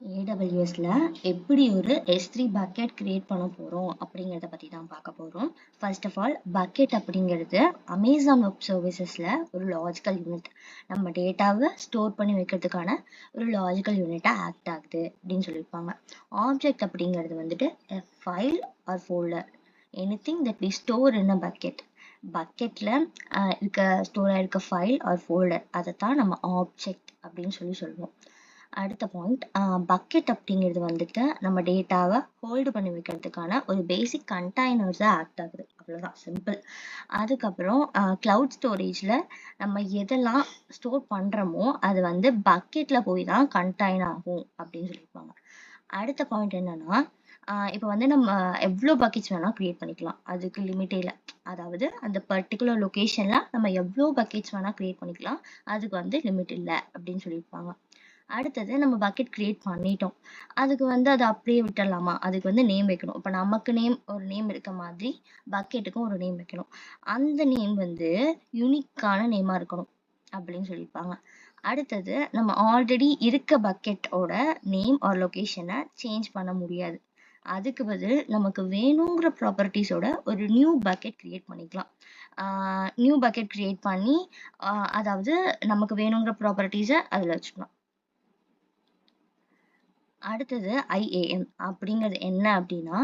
ஏடபிள்யூஎஸ்ல எப்படி ஒரு S3 bucket create பண்ண போறோம் அப்படிங்கிறத பத்தி தான் பார்க்க போறோம். ஃபர்ஸ்ட் ஆஃப் ஆல் பக்கெட் அப்படிங்கிறது அமேசான் வெப் சர்வீசஸ்ல ஒரு லாஜிக்கல் யூனிட். நம்ம டேட்டாவை ஸ்டோர் பண்ணி வைக்கிறதுக்கான ஒரு லாஜிக்கல் யூனிட்டா ஆக்ட் ஆகுது அப்படின்னு சொல்லியிருப்பாங்க. ஆப்ஜெக்ட் அப்படிங்கிறது வந்துட்டு file or folder, anything that we store in a bucket. பக்கெட்ல இருக்க ஸ்டோர் ஆயிருக்க ஃபைல் ஆர் ஃபோல்டர், அதைத்தான் நம்ம ஆப்ஜெக்ட் அப்படின்னு சொல்லுவோம். அடுத்த பாயிண்ட், பக்கெட் அப்படிங்கிறது வந்துட்டு நம்ம டேட்டாவை ஹோல்டு பண்ணி வைக்கிறதுக்கான ஒரு பேசிக் கண்டெய்னர்ஸாக ஆக்ட் ஆகுது. அவ்வளோதான், சிம்பிள். அதுக்கப்புறம் கிளவுட் ஸ்டோரேஜில் நம்ம எதெல்லாம் ஸ்டோர் பண்ணுறோமோ அது வந்து பக்கெட்டில் போய் தான் கண்டெய்ன் ஆகும் அப்படின்னு சொல்லியிருப்பாங்க. அடுத்த பாயிண்ட் என்னன்னா, இப்போ வந்து நம்ம எவ்வளோ பக்கெட்ஸ் வேணால் க்ரியேட் பண்ணிக்கலாம், அதுக்கு லிமிட்டே இல்லை. அதாவது அந்த பர்டிகுலர் லொக்கேஷனில் நம்ம எவ்வளோ பக்கெட்ஸ் வேணால் க்ரியேட் பண்ணிக்கலாம், அதுக்கு வந்து லிமிட் இல்லை அப்படின்னு சொல்லியிருப்பாங்க. அடுத்தது, நம்ம பக்கெட் கிரியேட் பண்ணிட்டோம், அதுக்கு வந்து அதை அப்படியே விட்டுடலாமா? அதுக்கு வந்து நேம் வைக்கணும். இப்போ நமக்கு ஒரு நேம் இருக்க மாதிரி பக்கெட்டுக்கும் ஒரு நேம் வைக்கணும். அந்த நேம் வந்து யூனிக்கான நேமா இருக்கணும் அப்படின்னு சொல்லியிருப்பாங்க. அடுத்தது, நம்ம ஆல்ரெடி இருக்க பக்கெட்டோட நேம் ஆர் லொகேஷனை சேஞ்ச் பண்ண முடியாது. அதுக்கு பதில் நமக்கு வேணுங்கிற ப்ராப்பர்ட்டிஸோட ஒரு நியூ பக்கெட் கிரியேட் பண்ணிக்கலாம். நியூ பக்கெட் கிரியேட் பண்ணி அதாவது நமக்கு வேணுங்கிற ப்ராப்பர்ட்டிஸை அதில் வச்சுக்கலாம். அடுத்தது IAM அப்படிங்கிறது என்ன அப்படின்னா,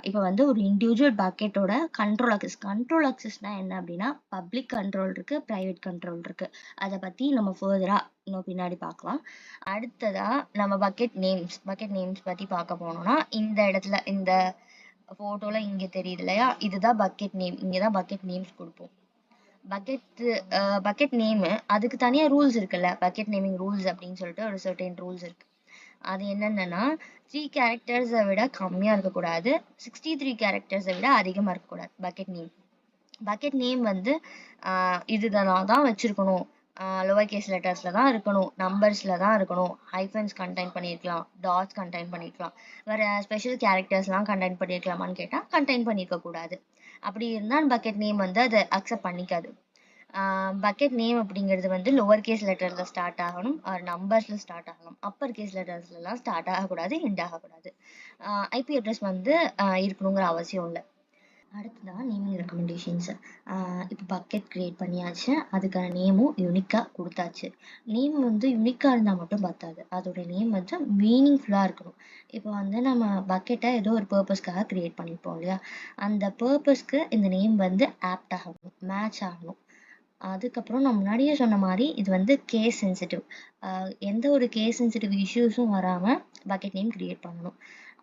இப்போ வந்து ஒரு இண்டிவிஜுவல் பக்கெட்டோட கண்ட்ரோல் அக்சஸ்னா என்ன அப்படின்னா, பப்ளிக் கண்ட்ரோல் இருக்கு, ப்ரைவேட் கண்ட்ரோல் இருக்கு. அதை பத்தி நம்ம ஃபர்தரா இன்னும் பின்னாடி பார்க்கலாம். அடுத்ததா நம்ம பக்கெட் நேம்ஸ் பத்தி பார்க்க போனோம்னா, இந்த இடத்துல இந்த போட்டோல இங்க தெரியுது இல்லையா, இதுதான் பக்கெட் நேம். இங்கதான் பக்கெட் நேம்ஸ் கொடுப்போம். பக்கெட் நேம் அதுக்கு தனியா ரூல்ஸ் இருக்குல்ல, பக்கெட் நேமிங் ரூல்ஸ் அப்படின்னு சொல்லிட்டு ஒரு சர்டைன் ரூல்ஸ் இருக்கு. அது என்னென்னா, 3 கேரக்டர்ஸை விட கம்மியாக இருக்கக்கூடாது, 63 கேரக்டர்ஸை விட அதிகமாக இருக்கக்கூடாது பக்கெட் நேம் வந்து இதுதான் தான் வச்சிருக்கணும். லோவர் கேஸ் லெட்டர்ஸில் தான் இருக்கணும், நம்பர்ஸில் தான் இருக்கணும், ஹைஃபன்ஸ் கண்டெயின் பண்ணியிருக்கலாம், டாட்ஸ் கண்டெயின் பண்ணியிருக்கலாம், வேறு ஸ்பெஷல் கேரக்டர்ஸ்லாம் கண்டெயின் பண்ணியிருக்கலாமான்னு கேட்டால் கண்டெயின் பண்ணியிருக்கக்கூடாது. அப்படி இருந்தால் பக்கெட் நேம் வந்து அதை அக்செப்ட் பண்ணிக்காது. பக்கெட் நேம் அப்படிங்கிறது வந்து லோவர் கேஸ் லெட்டர்ல ஸ்டார்ட் ஆகணும், நம்பர்ஸ்ல ஸ்டார்ட் ஆகணும். அப்பர் கேஸ் லெட்டர்ஸ்லாம் ஸ்டார்ட் ஆகக்கூடாது, எண்ட் ஆகக்கூடாது. ஐபி அட்ரஸ் வந்து இருக்கணுங்கிற அவசியம் இல்லை. அடுத்ததான் நேமிங் ரெக்கமெண்டேஷன்ஸ். இப்போ பக்கெட் கிரியேட் பண்ணியாச்சு, அதுக்கான நேமும் யூனிக்காக கொடுத்தாச்சு. நேம் வந்து யூனிக்காக இருந்தால் மட்டும் பத்தாது, அதோட நேம் வந்து மீனிங்ஃபுல்லாக இருக்கணும். இப்போ வந்து நம்ம பக்கெட்டை ஏதோ ஒரு பர்பஸ்க்காக கிரியேட் பண்ணியிருப்போம் இல்லையா, அந்த பர்பஸ்க்கு இந்த நேம் வந்து ஆப்ட் ஆகணும், மேட்ச் ஆகணும். அதுக்கப்புறம் நான் முன்னாடியே சொன்ன மாதிரி இது வந்து கேஸ் சென்சிட்டிவ். எந்த ஒரு கேஸ் சென்சிட்டிவ் இஷ்யூஸும் வராமல் பக்கெட் நேம் கிரியேட் பண்ணணும்.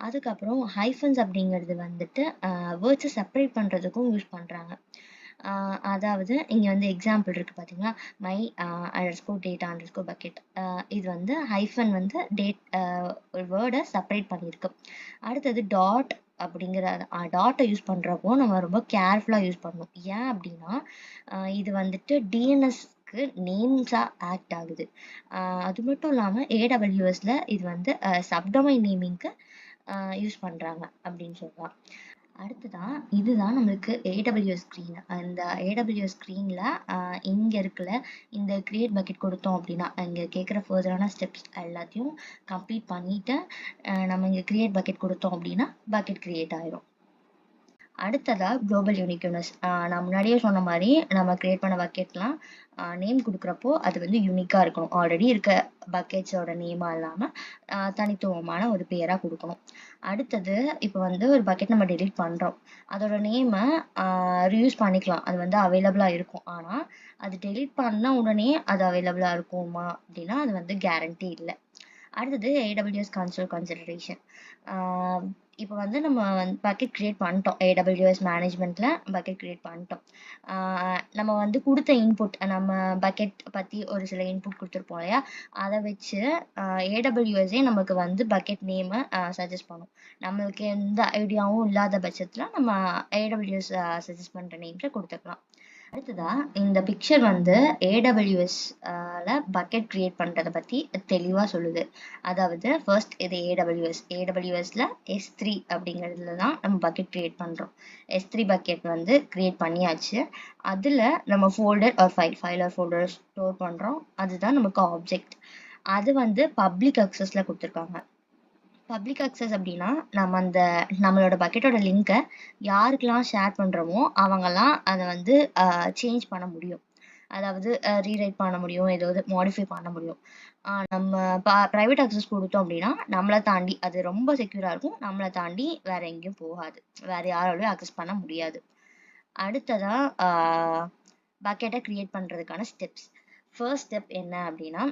அதுக்கப்புறம் ஹைஃபன்ஸ் அப்படிங்கிறது வந்துட்டு வேர்ட்ஸை செப்பரேட் பண்ணுறதுக்கும் யூஸ் பண்ணுறாங்க. அதாவது இங்கே வந்து எக்ஸாம்பிள் இருக்குது பார்த்தீங்களா, மை _data_bucket. இது வந்து ஹைஃபன் வந்து ஒரு வேர்டை செப்பரேட் பண்ணியிருக்கு. அடுத்தது டாட் அப்படிங்கிற டாட்டை யூஸ் பண்ணுறப்போ நம்ம ரொம்ப கேர்ஃபுல்லாக யூஸ் பண்ணணும். ஏன் அப்படின்னா, இது வந்துட்டு டிஎன்எஸ்க்கு நேம்ஸாக ஆக்ட் ஆகுது. அது மட்டும் இல்லாமல் ஏடபிள்யூஎஸ்ல இது வந்து சப்டொமைன் நேமிங்க்கு யூஸ் பண்ணுறாங்க அப்படின்னு சொல்லலாம். அடுத்ததான், இதுதான் நம்மளுக்கு ஏடபிள்யூஎஸ் ஸ்க்ரீன். அந்த ஏடபிள்யூஎஸ் ஸ்க்ரீனில் இங்கே இருக்குல்ல, இந்த கிரியேட் பக்கெட் கொடுத்தோம் அப்படின்னா இங்கே கேட்குற ஃபர்தரான ஸ்டெப்ஸ் எல்லாத்தையும் கம்ப்ளீட் பண்ணிவிட்டு நம்ம இங்கே கிரியேட் பக்கெட் கொடுத்தோம் அப்படின்னா பக்கெட் கிரியேட் ஆயிரும். அடுத்ததா குளோபல் யூனிக்யூனஸ். நான் முன்னாடியே சொன்ன மாதிரி நம்ம கிரியேட் பண்ண பக்கெட்லாம் நேம் கொடுக்குறப்போ அது வந்து யூனிக்காக இருக்கணும். ஆல்ரெடி இருக்க பக்கெட்ஸோட நேமாக இல்லாமல் தனித்துவமான ஒரு பேராக கொடுக்கணும். அடுத்தது, இப்போ வந்து ஒரு பக்கெட் நம்ம டெலீட் பண்ணுறோம், அதோட நேமை ரீயூஸ் பண்ணிக்கலாம், அது வந்து அவைலபிளாக இருக்கும். ஆனால் அது டெலீட் பண்ண உடனே அது அவைலபிளாக இருக்குமா அப்படின்னா அது வந்து கேரண்டி இல்லை. அடுத்தது ஏடபிள்யூஎஸ் கன்சோல் கன்சிடரேஷன். இப்போ வந்து நம்ம பக்கெட் கிரியேட் பண்ணிட்டோம், ஏடபிள்யூஎஸ் மேனேஜ்மெண்ட்டில் பக்கெட் கிரியேட் பண்ணிட்டோம். நம்ம வந்து கொடுத்த இன்புட், நம்ம பக்கெட் பற்றி ஒரு சில இன்புட் கொடுத்துருப்போம் இல்லையா, அதை வச்சு ஏடபிள்யூஎஸ்ஸே நமக்கு வந்து பக்கெட் நேமை சஜஸ்ட் பண்ணும். நம்மளுக்கு எந்த ஐடியாவும் இல்லாத பட்சத்தில் நம்ம ஏடபிள்யூஎஸ் சஜஸ்ட் பண்ணுற நேம்ஸை கொடுத்துக்கலாம். அடுத்ததா, இந்த பிக்சர் வந்து ஏடபிள்யூஎஸ்ல பக்கெட் கிரியேட் பண்ணுறதை பற்றி தெளிவாக சொல்லுது. அதாவது ஃபர்ஸ்ட் இது ஏடபிள்யூஎஸ்ல S3 அப்படிங்கிறதுல தான் நம்ம பக்கெட் கிரியேட் பண்ணுறோம். S3 பக்கெட் வந்து கிரியேட் பண்ணியாச்சு, அதில் நம்ம folder or file or folder store பண்ணுறோம், அதுதான் நமக்கு ஆப்ஜெக்ட். அது வந்து பப்ளிக் அக்சஸ்ல கொடுத்துருக்காங்க. பப்ளிக் அக்சஸ் அப்படின்னா நம்ம நம்மளோட பக்கெட்டோட லிங்கை யாருக்கெல்லாம் ஷேர் பண்ணுறோமோ அவங்கெல்லாம் அதை வந்து சேஞ்ச் பண்ண முடியும். அதாவது ரீரைட் பண்ண முடியும், ஏதாவது மாடிஃபை பண்ண முடியும். நம்ம ப்ரைவேட் அக்சஸ் கொடுத்தோம் அப்படின்னா நம்மளை தாண்டி அது ரொம்ப செக்யூராக இருக்கும், நம்மளை தாண்டி வேற எங்கேயும் போகாது, வேற யாராலையும் அக்சஸ் பண்ண முடியாது. அடுத்ததா பக்கெட்டை கிரியேட் பண்ணுறதுக்கான ஸ்டெப்ஸ். ஃபர்ஸ்ட் ஸ்டெப் என்ன அப்படின்னா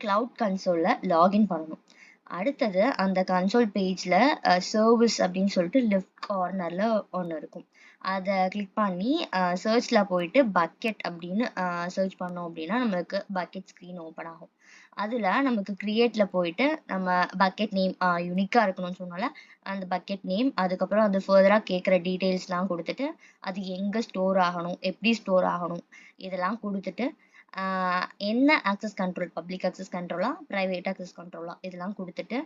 கிளவுட் கன்சோலில் லாகின் பண்ணணும். அடுத்தது அந்த கன்சோல் பேஜில் சர்வீஸ் அப்படின்னு சொல்லிட்டு லெஃப்ட் கார்னரில் ஒன்று இருக்கும். அதை கிளிக் பண்ணி சர்ச்சில் போயிட்டு பக்கெட் அப்படின்னு சர்ச் பண்ணோம் அப்படின்னா நம்மளுக்கு பக்கெட் ஸ்க்ரீன் ஓப்பன் ஆகும். அதில் நமக்கு க்ரியேட்டில் போயிட்டு நம்ம பக்கெட் நேம் யூனிக்காக இருக்கணும்னு சொன்னால அந்த பக்கெட் நேம், அதுக்கப்புறம் அது ஃபர்தராக கேட்குற டீட்டெயில்ஸ்லாம் கொடுத்துட்டு அது எங்கே ஸ்டோர் ஆகணும், எப்படி ஸ்டோர் ஆகணும் இதெல்லாம் கொடுத்துட்டு என்ன ஆக்சஸ் கண்ட்ரோல், பப்ளிக் ஆக்சஸ் கண்ட்ரோலா ப்ரைவேட் ஆக்சஸ் கண்ட்ரோலா இதெல்லாம் கொடுத்துட்டு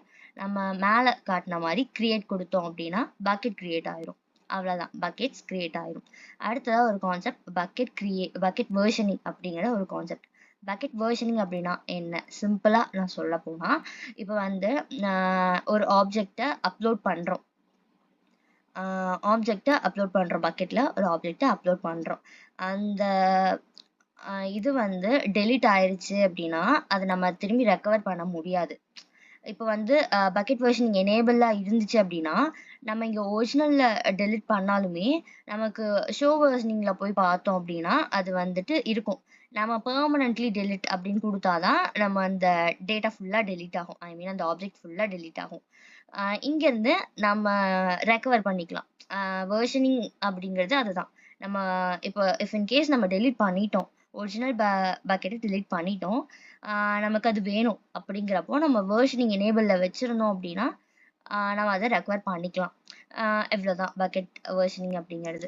நம்ம மேலே காட்டின மாதிரி கிரியேட் கொடுத்தோம் அப்படின்னா பக்கெட் கிரியேட் ஆயிரும். அவ்வளோதான், பக்கெட்ஸ் கிரியேட் ஆயிரும். அடுத்ததாக ஒரு கான்செப்ட் பக்கெட் வேர்ஷனிங் அப்படிங்கிற ஒரு கான்செப்ட். பக்கெட் வேர்ஷனிங் அப்படின்னா என்ன, சிம்பிளாக நான் சொல்ல போனால் இப்போ வந்து ஒரு ஆப்ஜெக்டை அப்லோட் பண்ணுறோம், பக்கெட்டில் ஒரு ஆப்ஜெக்டை அப்லோட் பண்ணுறோம். அந்த இது வந்து டெலீட் ஆயிருச்சு அப்படின்னா அதை நம்ம திரும்பி ரெக்கவர் பண்ண முடியாது. இப்போ வந்து பக்கெட் வெர்ஷனிங் எனேபிளாக இருந்துச்சு அப்படின்னா நம்ம இங்கே ஒரிஜினலில் டெலிட் பண்ணாலுமே நமக்கு ஷோ வெர்ஷனிங்கில் போய் பார்த்தோம் அப்படின்னா அது வந்துட்டு இருக்கும். நம்ம பெர்மனன்ட்லி டெலிட் அப்படின்னு கொடுத்தாதான் நம்ம அந்த டேட்டா ஃபுல்லாக டெலிட் ஆகும், ஐ மீன் அந்த ஆப்ஜெக்ட் ஃபுல்லாக டெலிட் ஆகும். இங்கேருந்து நம்ம ரெக்கவர் பண்ணிக்கலாம். வெர்ஷனிங் அப்படிங்கிறது அதுதான். நம்ம இப்போ இன்கேஸ் நம்ம டெலிட் பண்ணிட்டோம், ஒரிஜினல் பக்கெட்டை டெலிட் பண்ணிட்டோம், நமக்கு அது வேணும் அப்படிங்கிறப்போ நம்ம வேர்ஷனிங் எனேபிளில் வச்சுருந்தோம் அப்படின்னா நம்ம அதை ரெக்கவர் பண்ணிக்கலாம். இவ்வளோதான் பக்கெட் வேர்ஷனிங் அப்படிங்கிறது.